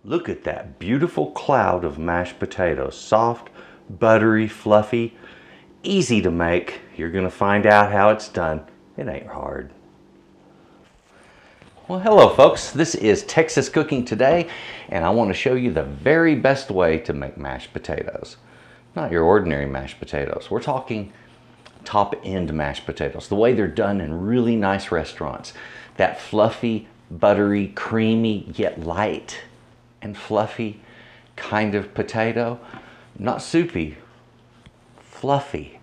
Look at that beautiful cloud of mashed potatoes. Soft, buttery, fluffy, easy to make. You're gonna find out how it's done. It ain't hard. Well, hello folks. This is Texas Cooking Today, and I want to show you the very best way to make mashed potatoes. Not your ordinary mashed potatoes. We're talking top-end mashed potatoes, the way they're done in really nice restaurants. That fluffy, buttery, creamy, yet light and fluffy kind of potato. Not soupy, fluffy.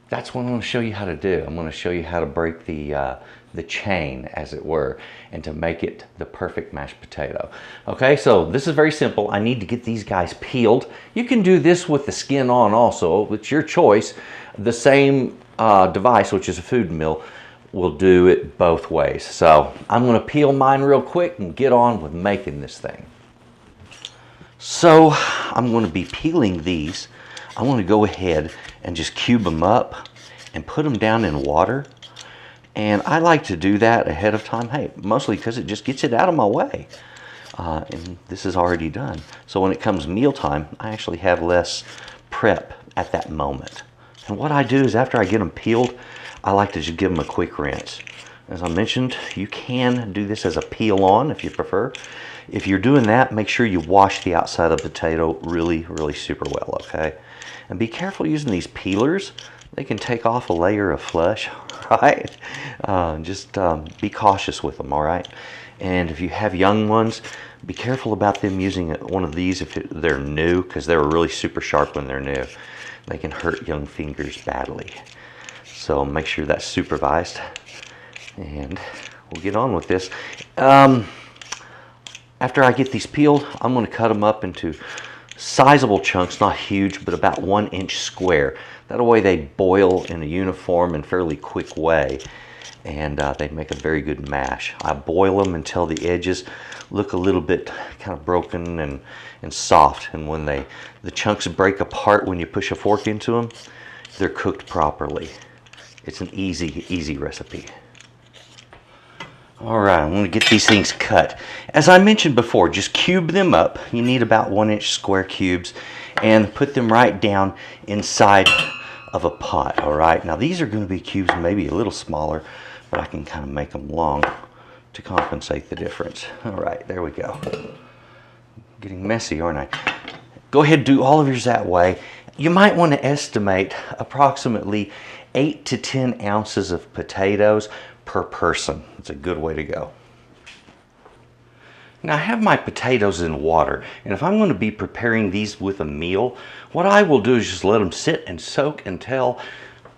That's what I'm going to show you how to do. I'm going to show you how to break the chain, as it were, and to make it the perfect mashed potato. Okay, so this is very simple. I need to get these guys peeled. You can do this with the skin on also. It's your choice. The same device, which is a food mill, will do it both ways. So I'm going to peel mine real quick and get on with making this thing. So I'm going to be peeling these. I want to go ahead and just cube them up and put them down in water. And I like to do that ahead of time, hey, mostly because it just gets it out of my way. And this is already done. So when it comes mealtime, I actually have less prep at that moment. And what I do is after I get them peeled, I like to just give them a quick rinse. As I mentioned, you can do this as a peel on if you prefer. If you're doing that, make sure you wash the outside of the potato really, really super well, okay? And be careful using these peelers. They can take off a layer of flesh, right? Just be cautious with them, all right? And if you have young ones, be careful about them using one of these if they're new, because they're really super sharp when they're new. They can hurt young fingers badly. So make sure that's supervised. And we'll get on with this. After I get these peeled, I'm going to cut them up into sizable chunks, not huge, but about 1 inch square. That way they boil in a uniform and fairly quick way, and they make a very good mash. I boil them until the edges look a little bit kind of broken and soft, and when the chunks break apart when you push a fork into them, they're cooked properly. It's an easy recipe. All right, I'm going to get these things cut. As I mentioned before, just cube them up. You need about 1 inch square cubes, and put them right down inside of a pot. All right, now these are going to be cubes maybe a little smaller, but I can kind of make them long to compensate the difference. All right, there we go. Getting messy, aren't I? Go ahead and do all of yours that way. You might want to estimate approximately 8 to 10 ounces of potatoes per person. It's a good way to go. Now I have my potatoes in water, and if I'm going to be preparing these with a meal, what I will do is just let them sit and soak until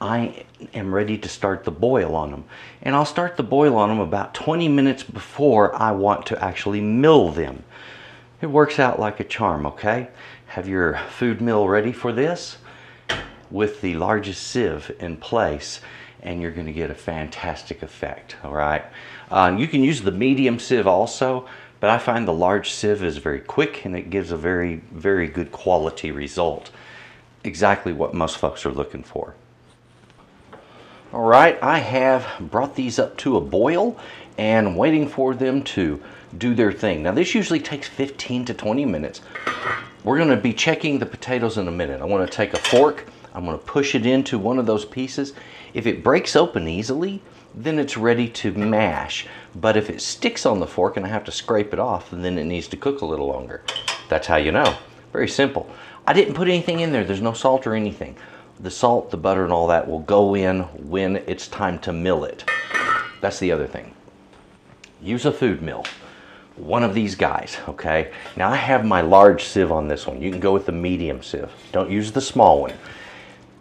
I am ready to start the boil on them. And I'll start the boil on them about 20 minutes before I want to actually mill them. It works out like a charm, okay? Have your food mill ready for this with the largest sieve in place, and you're going to get a fantastic effect, all right? You can use the medium sieve also, but I find the large sieve is very quick and it gives a very, very good quality result. Exactly what most folks are looking for. All right, I have brought these up to a boil and waiting for them to do their thing. Now this usually takes 15 to 20 minutes. We're going to be checking the potatoes in a minute. I want to take a fork. I'm going to push it into one of those pieces. If it breaks open easily, then it's ready to mash. But if it sticks on the fork and I have to scrape it off, then it needs to cook a little longer. That's how you know. Very simple. I didn't put anything in there. There's no salt or anything. The salt, the butter, and all that will go in when it's time to mill it. That's the other thing. Use a food mill. One of these guys, okay? Now I have my large sieve on this one. You can go with the medium sieve. Don't use the small one.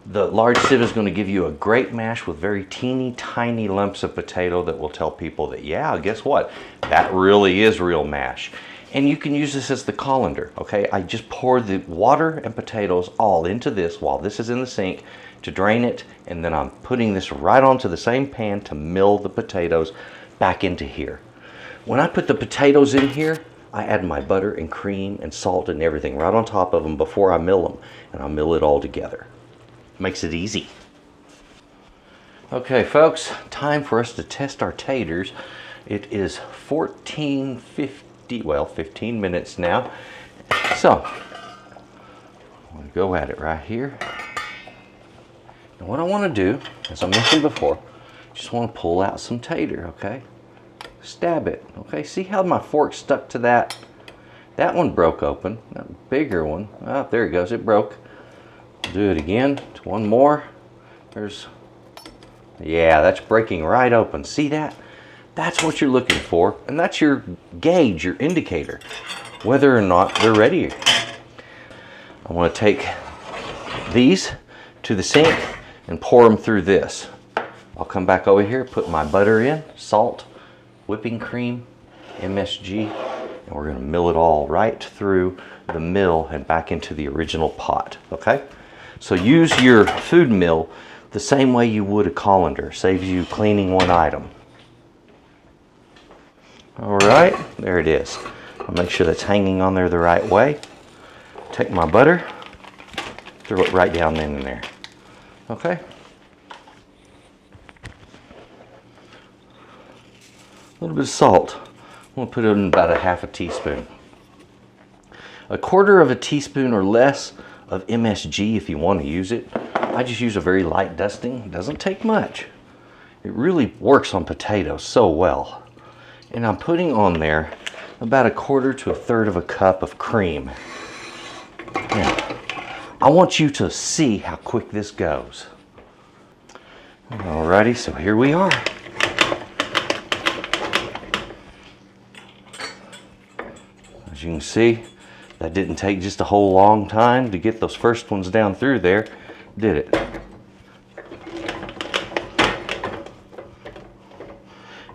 The large sieve is going to give you a great mash with very teeny tiny lumps of potato that will tell people that, yeah, guess what? That really is real mash. And you can use this as the colander, okay? I just pour the water and potatoes all into this while this is in the sink to drain it, and then I'm putting this right onto the same pan to mill the potatoes back into here. When I put the potatoes in here, I add my butter and cream and salt and everything right on top of them before I mill them, and I'll mill it all together. Makes it easy. Okay folks, time for us to test our taters. It is 14:15 15 minutes now. So, I'm going to go at it right here. And what I want to do, as I mentioned before, just want to pull out some tater, okay? Stab it, okay? See how my fork stuck to that? That one broke open. That bigger one, oh, there it goes, it broke. Do it again, one more. Yeah, that's breaking right open. See that? That's what you're looking for, and that's your gauge, your indicator, whether or not they're ready. I want to take these to the sink and pour them through this. I'll come back over here, put my butter in, salt, whipping cream, MSG, and we're going to mill it all right through the mill and back into the original pot, okay? So use your food mill the same way you would a colander. Saves you cleaning one item. All right, there it is. I'll make sure that's hanging on there the right way. Take my butter, throw it right down in there, okay? A little bit of salt. I'm going to put it in about a half a teaspoon. A quarter of a teaspoon or less of MSG if you want to use it. I just use a very light dusting. It doesn't take much. It really works on potatoes so well. And I'm putting on there about a quarter to a third of a cup of cream. Now, I want you to see how quick this goes. Alrighty, so here we are. As you can see, that didn't take just a whole long time to get those first ones down through there, did it?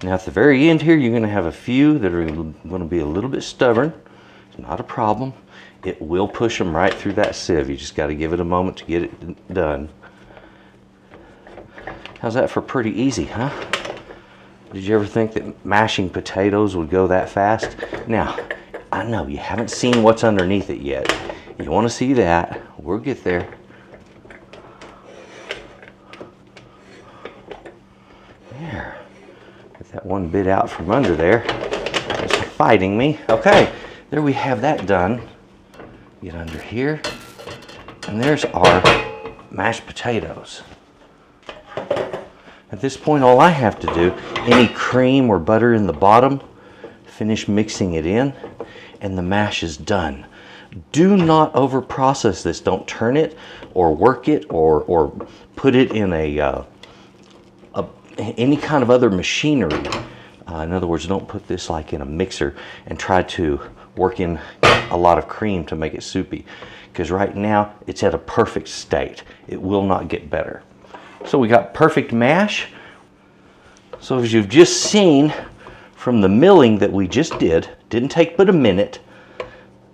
Now at the very end here, you're going to have a few that are going to be a little bit stubborn. It's not a problem. It will push them right through that sieve. You just got to give it a moment to get it done. How's that for pretty easy, huh? Did you ever think that mashing potatoes would go that fast? Now, I know you haven't seen what's underneath it yet. You want to see that. We'll get there. There. Get that one bit out from under there. It's fighting me. Okay, there we have that done. Get under here. And there's our mashed potatoes. At this point, all I have to do, any cream or butter in the bottom, finish mixing it in, and the mash is done. Do not over process this. Don't turn it or work it or put it in any kind of other machinery. In other words, don't put this like in a mixer and try to work in a lot of cream to make it soupy, because right now it's at a perfect state. It will not get better. So we got perfect mash. So as you've just seen from the milling that we just didn't take but a minute,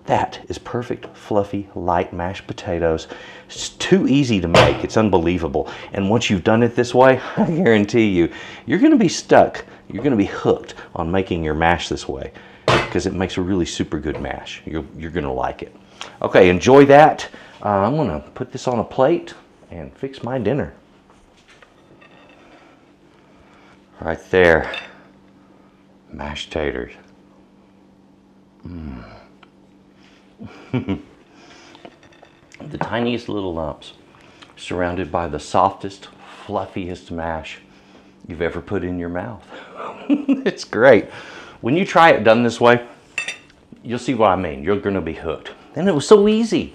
that is perfect, fluffy, light mashed potatoes. It's too easy to make. It's unbelievable. And once you've done it this way, I guarantee you, you're going to be stuck. You're going to be hooked on making your mash this way, because it makes a really super good mash. You're going to like it. Okay, enjoy that. I'm going to put this on a plate and fix my dinner. Right there. Mashed taters. The tiniest little lumps, surrounded by the softest, fluffiest mash you've ever put in your mouth. It's great. When you try it done this way, you'll see what I mean. You're going to be hooked. And it was so easy.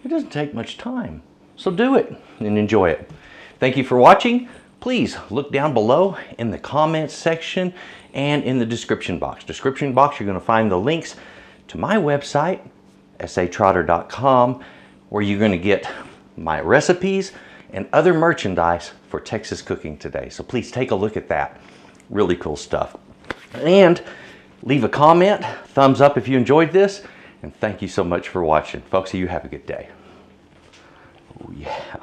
It doesn't take much time. So do it and enjoy it. Thank you for watching. Please look down below in the comments section and in the description box. Description box, you're going to find the links to my website, S.A.Trotter.com, where you're going to get my recipes and other merchandise for Texas cooking today. So please take a look at that. Really cool stuff. And leave a comment, thumbs up if you enjoyed this, and thank you so much for watching. Folks, you have a good day. Oh yeah.